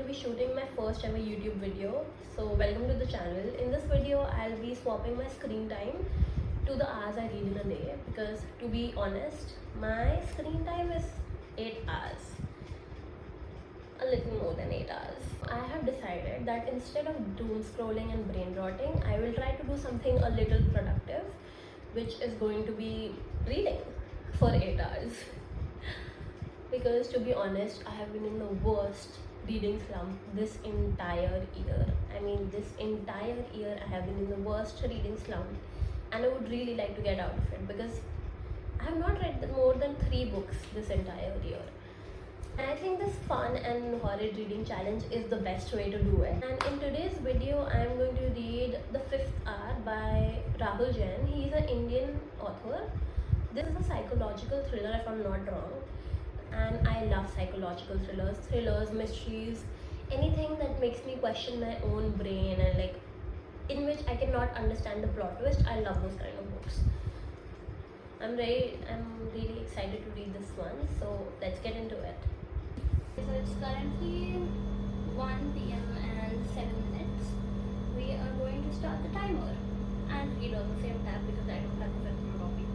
be shooting my first ever YouTube video. So welcome to the channel. In this video, I'll be swapping my screen time to the hours I read in a day, because to be honest, my screen time is 8 hours. A little more than 8 hours. I have decided that instead of doom scrolling and brain rotting, I will try to do something a little productive, which is going to be reading for 8 hours. Because to be honest, I have been in the worst reading slump this entire year. This entire year I have been in the worst reading slump, and I would really like to get out of it because I have not read more than 3 books this entire year. And I think this fun and horrid reading challenge is the best way to do it. And in today's video, I am going to read The Fifth Hour by Rahul Jain. He is an Indian author. This is a psychological thriller, if I'm not wrong. And I love psychological thrillers, mysteries, anything that makes me question my own brain and in which I cannot understand the plot twist. I love those kind of books. I'm really excited to read this one, so let's get into it. So it's currently 1 p.m. and 7 minutes. We are going to start the timer and read on the same tab because I don't have the physical copy.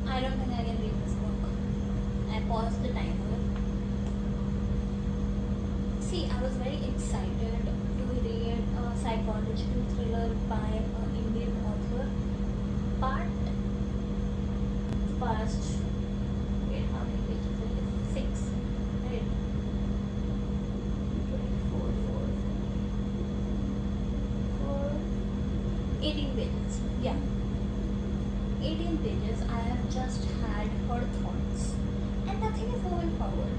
I don't think I can read this book. I paused the timer. See, I was very excited to read a psychological thriller by an Indian author, but it's past, wait, how many pages is it? 6, right? 24, 18 pages, yeah. 18 pages. I have just had her thoughts and nothing is moving forward.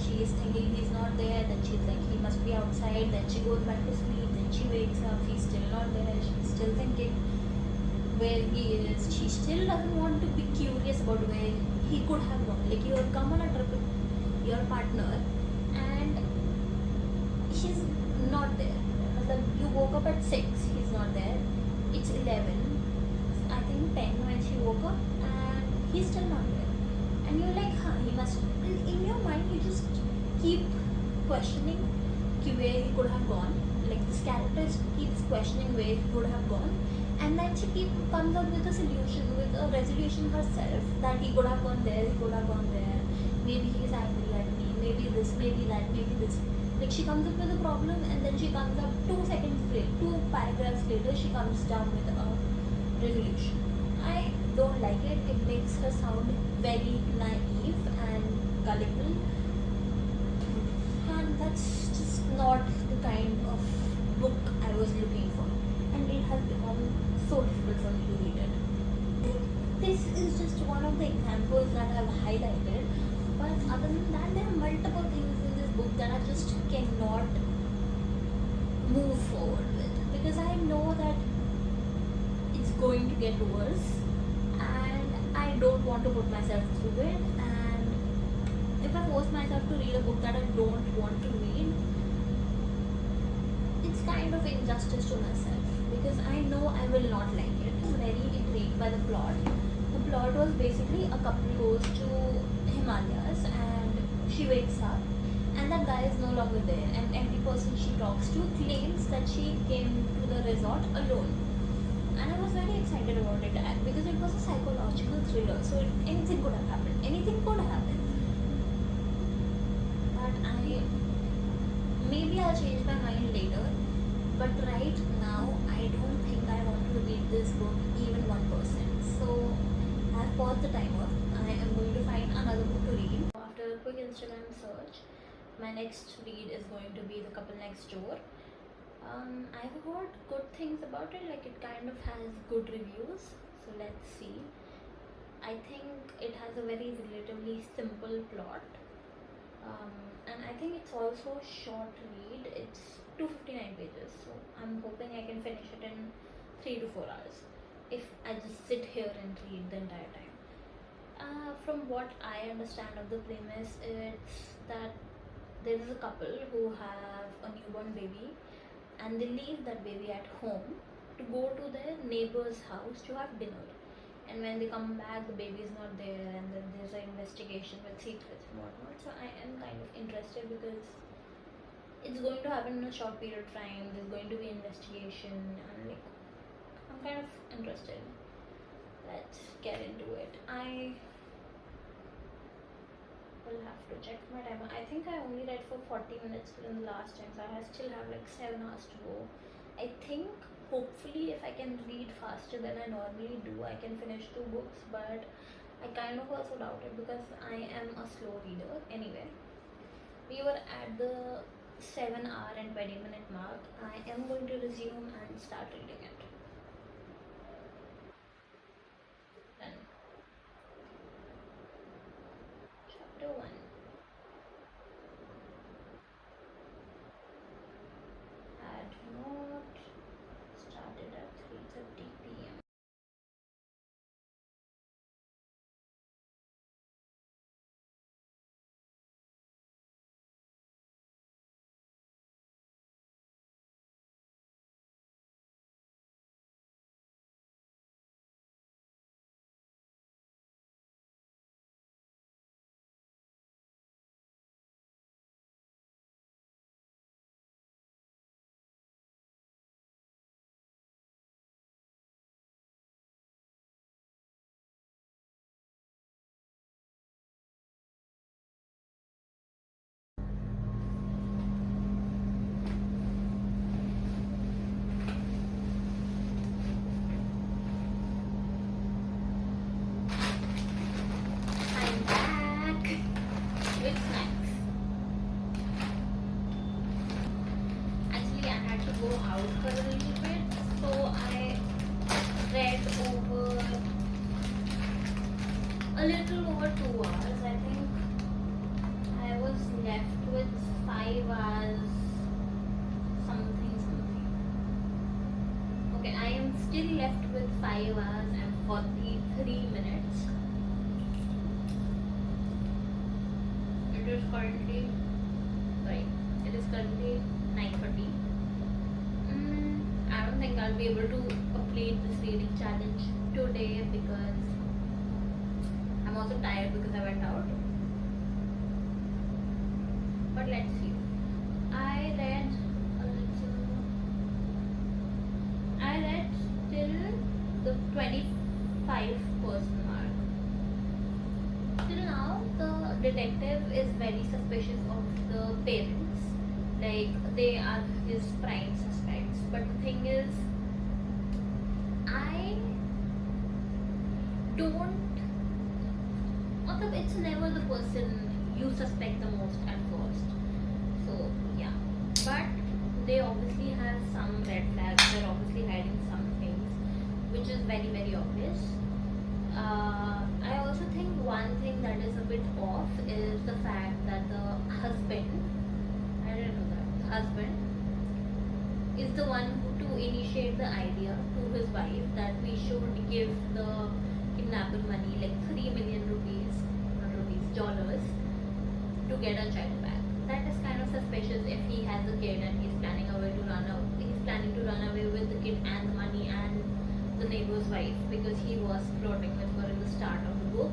She is thinking he's not there, then she's like he must be outside, then she goes back to sleep, then she wakes up, he's still not there, she's still thinking where he is. She still doesn't want to be curious about where he could have gone. Like, you have come on a trip with your partner and he's not there. You woke up at 6, he's not there. It's 11, I think 10 when she woke up, and he's still not there. And you're like, he must. In your mind, you just keep questioning where he could have gone. Like, this character keeps questioning where he could have gone, and then she comes up with a solution, with a resolution herself that he could have gone there, he could have gone there. Maybe he's angry at me. Maybe this, maybe that, maybe this. Like, she comes up with a problem, and then she comes up 2 seconds later, 2 paragraphs later, she comes down with a resolution. I don't like it. It makes her sound very naive and gullible, and that's just not the kind of book I was looking for, and it has become so difficult for me to read it. This is just one of the examples that I've highlighted, but other than that, there are multiple things in this book that I just cannot move forward with, because I know that it's going to get worse and I don't want to put myself through it. And if I force myself to read a book that I don't want to read, it's kind of injustice to myself, because I know I will not like it. I'm very intrigued by the plot. The plot was basically a couple goes to Himalayas and she wakes up and that guy is no longer there, and every person she talks to claims that she came to the resort alone. And I was very excited about it because it was a psychological thriller, so anything could have happened. Anything could happen. But maybe I'll change my mind later. But right now, I don't think I want to read this book even 1%. So I've paused the timer. I am going to find another book to read. Instagram search. My next read is going to be The Couple Next Door. I've heard good things about it, like it kind of has good reviews. So let's see. I think it has a very relatively simple plot. And I think it's also a short read. It's 259 pages, so I'm hoping I can finish it in 3 to 4 hours if I just sit here and read the entire time. From what I understand of the premise, it's that there is a couple who have a newborn baby and they leave that baby at home to go to their neighbor's house to have dinner. And when they come back, the baby is not there, and then there's an investigation with secrets and whatnot. So I am kind of interested because it's going to happen in a short period of time. There's going to be investigation, and like I'm kind of interested. Let's get into it. I will have to check my time. I think I only read for 40 minutes in the last time, so I still have like 7 hours to go. I think hopefully if I can read faster than I normally do, I can finish 2 books, but I kind of also doubt it because I am a slow reader. Anyway, we were at the 7 hour and 20-minute mark. I am going to resume and start reading it. Then, chapter 1. Had not started at 3:30 p.m. I'm back with snacks. Actually, I had to go out for a little bit, so I read over a little over 2 hours. I think I was left with 5 hours something. Okay, I am still left with 5 hours and 43 minutes. It is currently, sorry, it is currently 9:30. I don't think I'll be able to complete this reading challenge today because I'm also tired because I went out. But let's see. I read a little. I read till the 25% mark. Till now, the detective is very suspicious of the parents. Like, they are his prime suspects. But the thing is, I don't. It's never the person you suspect the most at first. So, yeah. But they obviously have some red flags. They're obviously hiding some things, which is very, very obvious. I also think one thing that is a bit off is the fact that the husband, I didn't know that, the husband is the one who to initiate the idea to his wife that we should give the kidnapper money, like 3 million rupees, not rupees, dollars, to get a child back. That is kind of suspicious if he has a kid and he's planning to run away with the kid and the money and the neighbor's wife because he was flirting with her in the start of the book.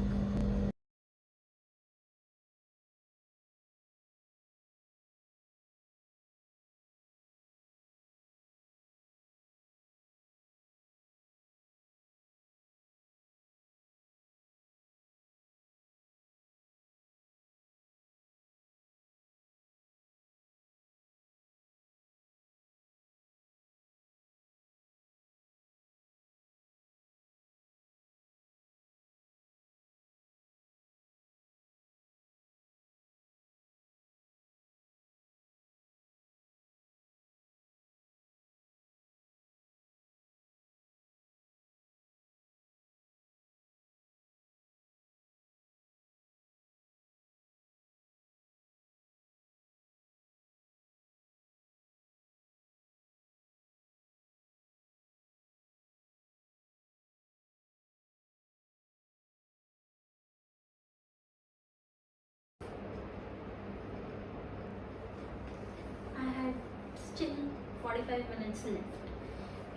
45 minutes left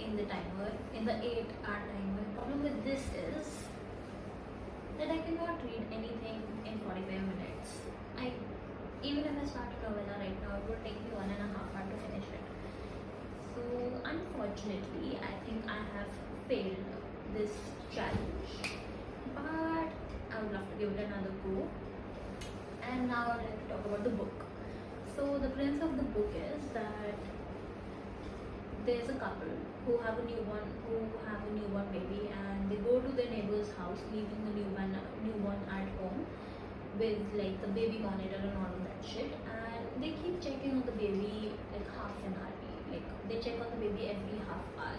in the timer, in the 8-hour timer. The problem with this is that I cannot read anything in 45 minutes. Even if I start a novella right now, it will take me 1.5 hours to finish it. So unfortunately, I think I have failed this challenge, but I would love to give it another go. And now I'd like to talk about the book. So the premise of the book is that there's a couple who have a newborn baby, and they go to their neighbor's house, leaving the newborn at home with like the baby monitor and all of that shit. And they keep checking on the baby like half an hour. Like they check on the baby every half hour.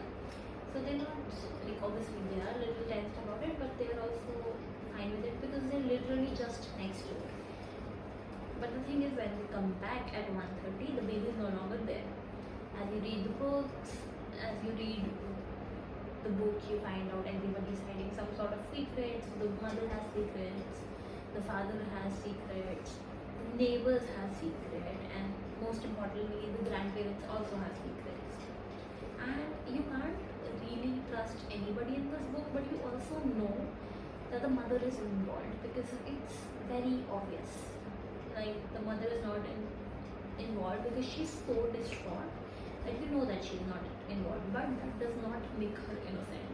So they're not like, obviously they are a little tensed about it, but they're also fine with it because they're literally just next door. But the thing is, when we come back at 1:30, the baby is no longer there. As you read the books, as you read the book, you find out everybody's hiding some sort of secrets. The mother has secrets, the father has secrets, the neighbors have secrets, and most importantly, the grandparents also have secrets. And you can't really trust anybody in this book, but you also know that the mother is involved because it's very obvious. Like the mother is not involved because she's so distraught that you know that she's not involved, but that does not make her innocent.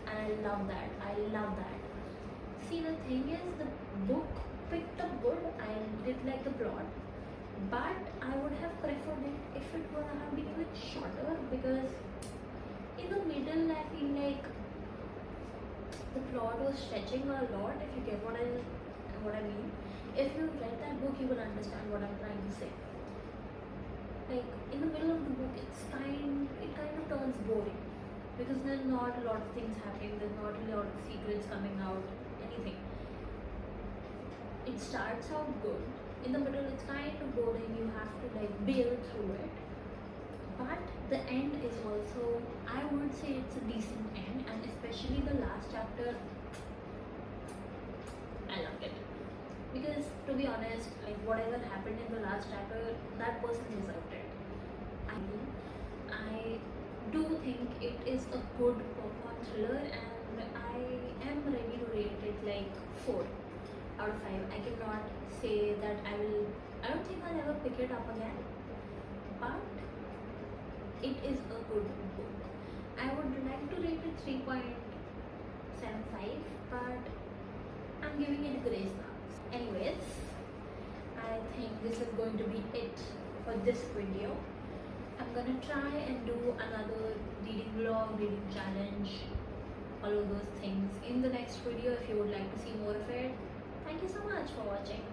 And I love that. See, the thing is, the book picked up good. I did like the plot, but I would have preferred it if it would have been a bit shorter, because in the middle I feel like the plot was stretching a lot, if you get what I mean. If you read that book, you will understand what I'm trying to say. Like in the middle of the book, it kind of turns boring because there's not a lot of things happening. There's not a lot of secrets coming out, anything. It starts out good. In the middle, it's kind of boring. You have to like bail through it. But the end is also, I would say it's a decent end, and especially the last chapter, I loved it. Because to be honest, like whatever happened in the last chapter, that person deserved it. I do think it is a good popcorn thriller, and I am ready to rate it like 4 out of 5. I cannot say that I don't think I'll ever pick it up again, but it is a good book. I would like to rate it 3.75, but I'm giving it grace now. Anyways, I think this is going to be it for this video. I'm gonna try and do another reading vlog, reading challenge, all of those things in the next video if you would like to see more of it. Thank you so much for watching.